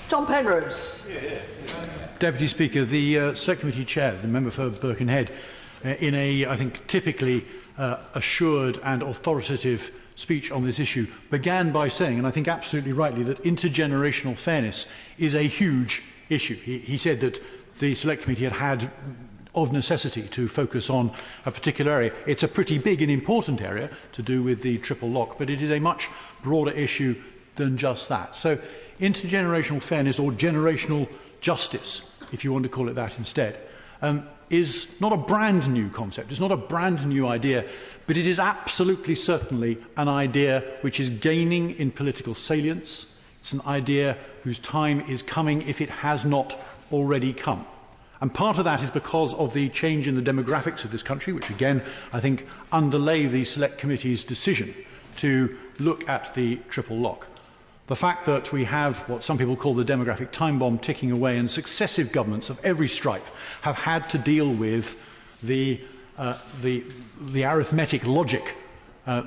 John Penrose. Deputy Speaker, the Select Committee Chair, the member for Birkenhead, in a, I think, typically assured and authoritative speech on this issue, began by saying, and I think absolutely rightly, that intergenerational fairness is a huge issue. He said that the Select Committee had of necessity to focus on a particular area. It's a pretty big and important area to do with the triple lock, but it is a much broader issue than just that. So intergenerational fairness, or generational justice, if you want to call it that instead, is not a brand new concept. It's not a brand new idea, but it is absolutely certainly an idea which is gaining in political salience. It's an idea whose time is coming if it has not already come. And part of that is because of the change in the demographics of this country, which again, I think, underlay the Select Committee's decision to look at the triple lock. The fact that we have what some people call the demographic time bomb ticking away, and successive governments of every stripe have had to deal with the arithmetic logic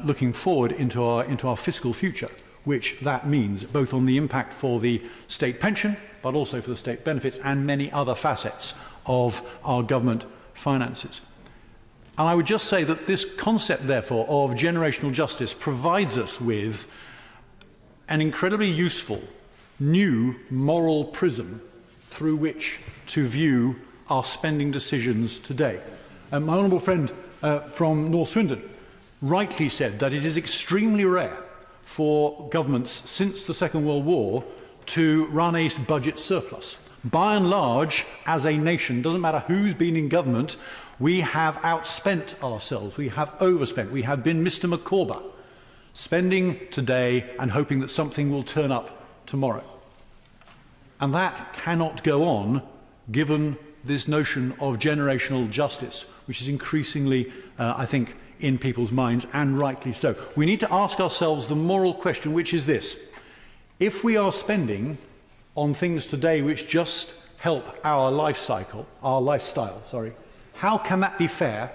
looking forward into our fiscal future, which that means, both on the impact for the state pension, but also for the state benefits and many other facets of our government finances. And I would just say that this concept, therefore, of generational justice provides us with an incredibly useful new moral prism through which to view our spending decisions today. My honourable friend from North Swindon rightly said that it is extremely rare for governments since the Second World War to run a budget surplus. By and large, as a nation, doesn't matter who's been in government, we have outspent ourselves, we have overspent, we have been Mr. Micawber, spending today and hoping that something will turn up tomorrow. And that cannot go on given this notion of generational justice, which is increasingly, I think, in people's minds, and rightly so. We need to ask ourselves the moral question, which is this: if we are spending on things today which just help our lifestyle, how can that be fair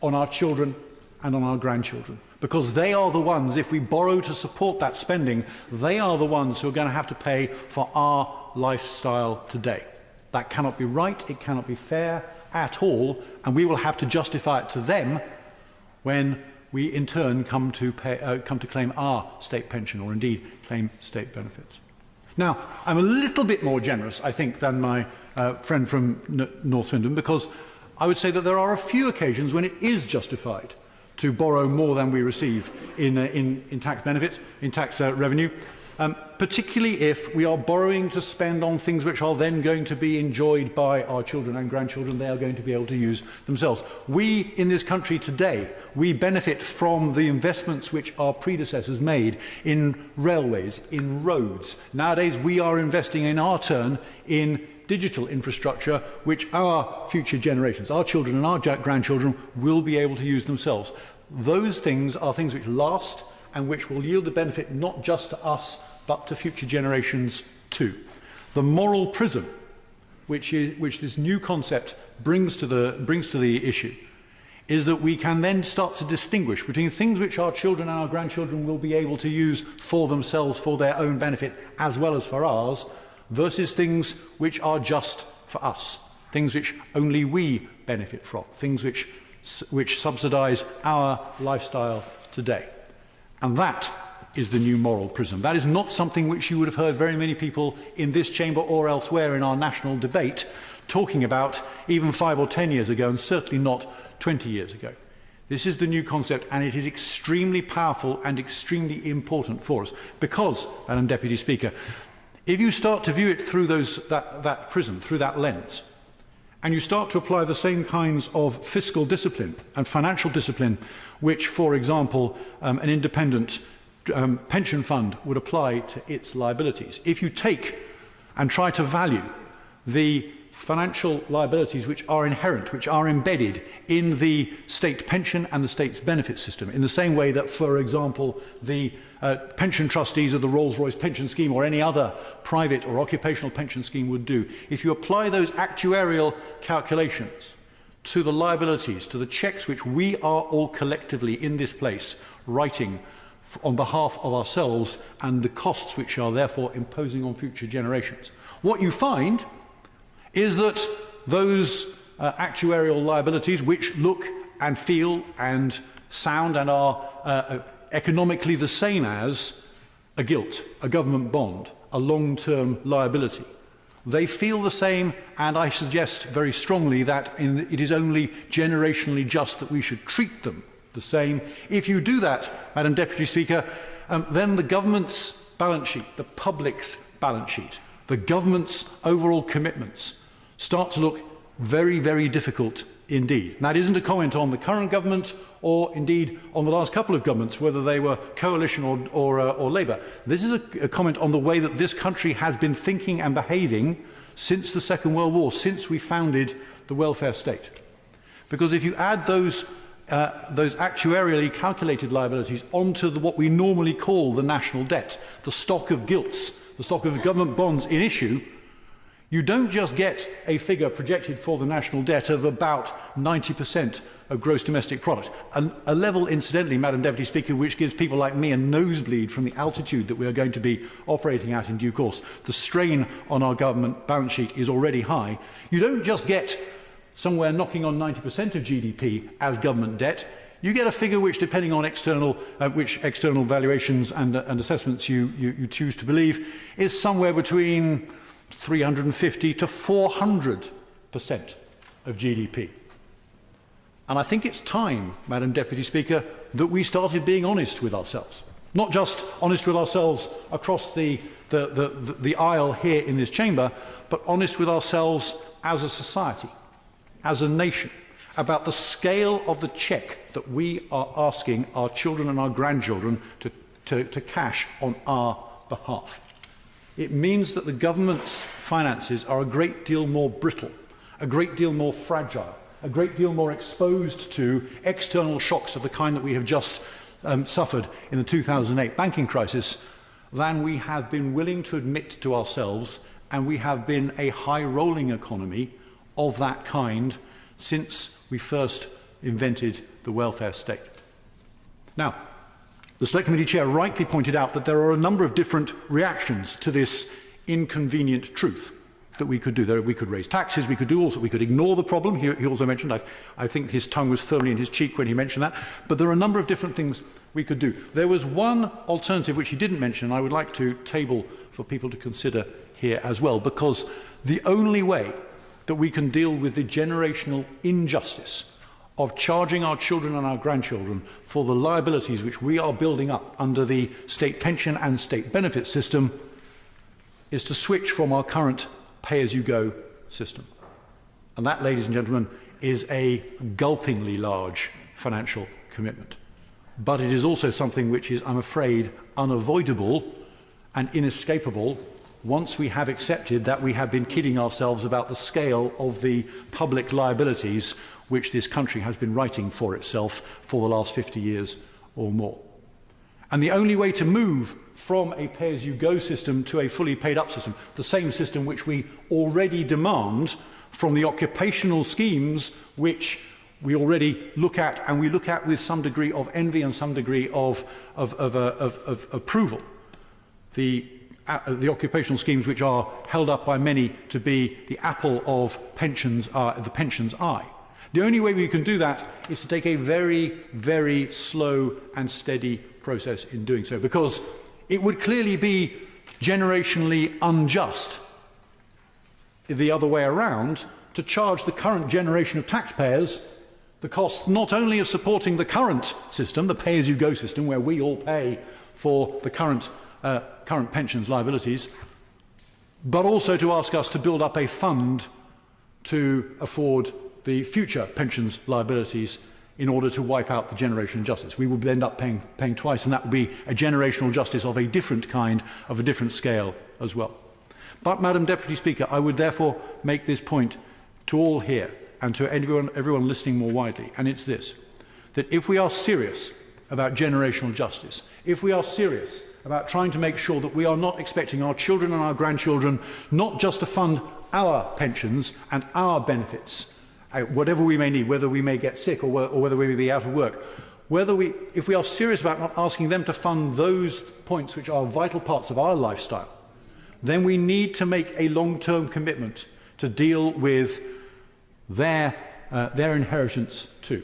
on our children and on our grandchildren? Because they are the ones, if we borrow to support that spending, they are the ones who are going to have to pay for our lifestyle today. That cannot be right, it cannot be fair at all, and we will have to justify it to them when we in turn come to claim our state pension, or indeed claim state benefits. Now, I'm a little bit more generous, I think, than my friend from North Swindon, because I would say that there are a few occasions when it is justified to borrow more than we receive in tax benefits, in tax revenue, particularly if we are borrowing to spend on things which are then going to be enjoyed by our children and grandchildren. They are going to be able to use themselves. We, in this country today, we benefit from the investments which our predecessors made in railways, in roads. Nowadays, we are investing in our turn in digital infrastructure which our future generations, our children and our grandchildren, will be able to use themselves. Those things are things which last and which will yield a benefit not just to us but to future generations too. The moral prism which this new concept brings to the issue is that we can then start to distinguish between things which our children and our grandchildren will be able to use for themselves, for their own benefit as well as for ours, versus things which are just for us, things which only we benefit from, things which subsidise our lifestyle today. And that is the new moral prism. That is not something which you would have heard very many people in this chamber or elsewhere in our national debate talking about even 5 or 10 years ago, and certainly not 20 years ago. This is the new concept, and it is extremely powerful and extremely important for us because, Madam Deputy Speaker, if you start to view it through that prism, through that lens, and you start to apply the same kinds of fiscal discipline and financial discipline which, for example, an independent pension fund would apply to its liabilities, if you take and try to value the financial liabilities which are inherent, which are embedded in the state pension and the state's benefit system, in the same way that, for example, the pension trustees of the Rolls-Royce pension scheme or any other private or occupational pension scheme would do, if you apply those actuarial calculations to the liabilities, to the cheques which we are all collectively in this place writing on behalf of ourselves and the costs which are therefore imposing on future generations. What you find is that those actuarial liabilities, which look and feel and sound and are economically the same as a gilt, a government bond, a long-term liability, they feel the same, and I suggest very strongly that it is only generationally just that we should treat them the same. If you do that, Madam Deputy Speaker, then the government's balance sheet, the public's balance sheet, the government's overall commitments start to look very, very difficult indeed. And that isn't a comment on the current government or indeed on the last couple of governments, whether they were coalition or Labour. This is a comment on the way that this country has been thinking and behaving since the Second World War, since we founded the welfare state. Because if you add those actuarially calculated liabilities onto what we normally call the national debt, the stock of gilts, the stock of government bonds in issue, you don't just get a figure projected for the national debt of about 90% of gross domestic product, a level, incidentally, Madam Deputy Speaker, which gives people like me a nosebleed from the altitude that we are going to be operating at in due course. The strain on our government balance sheet is already high. You don't just get somewhere knocking on 90% of GDP as government debt. You get a figure which, depending on which external valuations and assessments you choose to believe, is somewhere between 350 to 400% of GDP. And I think it's time, Madam Deputy Speaker, that we started being honest with ourselves. Not just honest with ourselves across the aisle here in this chamber, but honest with ourselves as a society, as a nation, about the scale of the cheque that we are asking our children and our grandchildren to cash on our behalf. It means that the government's finances are a great deal more brittle, a great deal more fragile, a great deal more exposed to external shocks of the kind that we have just suffered in the 2008 banking crisis than we have been willing to admit to ourselves, and we have been a high-rolling economy of that kind since we first invented the welfare state. Now, the Select Committee Chair rightly pointed out that there are a number of different reactions to this inconvenient truth that we could do. We could raise taxes, we could ignore the problem. He also mentioned, I think his tongue was firmly in his cheek when he mentioned that, but there are a number of different things we could do. There was one alternative which he didn't mention, and I would like to table for people to consider here as well, because the only way that we can deal with the generational injustice of charging our children and our grandchildren for the liabilities which we are building up under the state pension and state benefit system is to switch from our current pay-as-you-go system. And that, ladies and gentlemen, is a gulpingly large financial commitment. But it is also something which is, I'm afraid, unavoidable and inescapable once we have accepted that we have been kidding ourselves about the scale of the public liabilities which this country has been writing for itself for the last 50 years or more. And the only way to move from a pay-as-you-go system to a fully paid-up system, the same system which we already demand from the occupational schemes which we already look at, and we look at with some degree of envy and some degree of approval, the occupational schemes which are held up by many to be the apple of the pension's eye. The only way we can do that is to take a very, very slow and steady process in doing so, because it would clearly be generationally unjust the other way around to charge the current generation of taxpayers the cost not only of supporting the current system, the pay-as-you-go system, where we all pay for the current pensions liabilities, but also to ask us to build up a fund to afford the future pensions liabilities in order to wipe out the generational justice. We would end up paying twice, and that would be a generational justice of a different kind, of a different scale as well. But, Madam Deputy Speaker, I would therefore make this point to all here and to everyone listening more widely, and it's this, that if we are serious about generational justice, if we are serious about trying to make sure that we are not expecting our children and our grandchildren not just to fund our pensions and our benefits, whatever we may need, whether we may get sick or whether we may be out of work, if we are serious about not asking them to fund those points which are vital parts of our lifestyle, then we need to make a long-term commitment to deal with their inheritance too.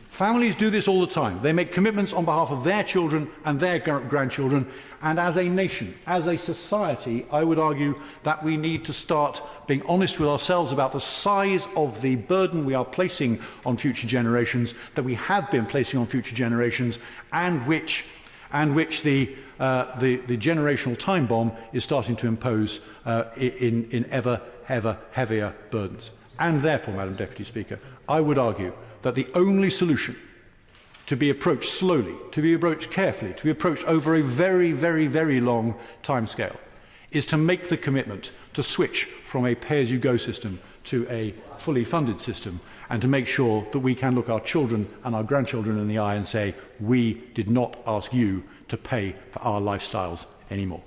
Families do this all the time. They make commitments on behalf of their children and their grandchildren, and as a nation, as a society, I would argue that we need to start being honest with ourselves about the size of the burden we are placing on future generations, that we have been placing on future generations, and which the generational time bomb is starting to impose in ever heavier burdens. And therefore, Madam Deputy Speaker, I would argue that the only solution to be approached slowly, to be approached carefully, to be approached over a very long timescale, is to make the commitment to switch from a pay-as-you-go system to a fully funded system, and to make sure that we can look our children and our grandchildren in the eye and say, we did not ask you to pay for our lifestyles anymore.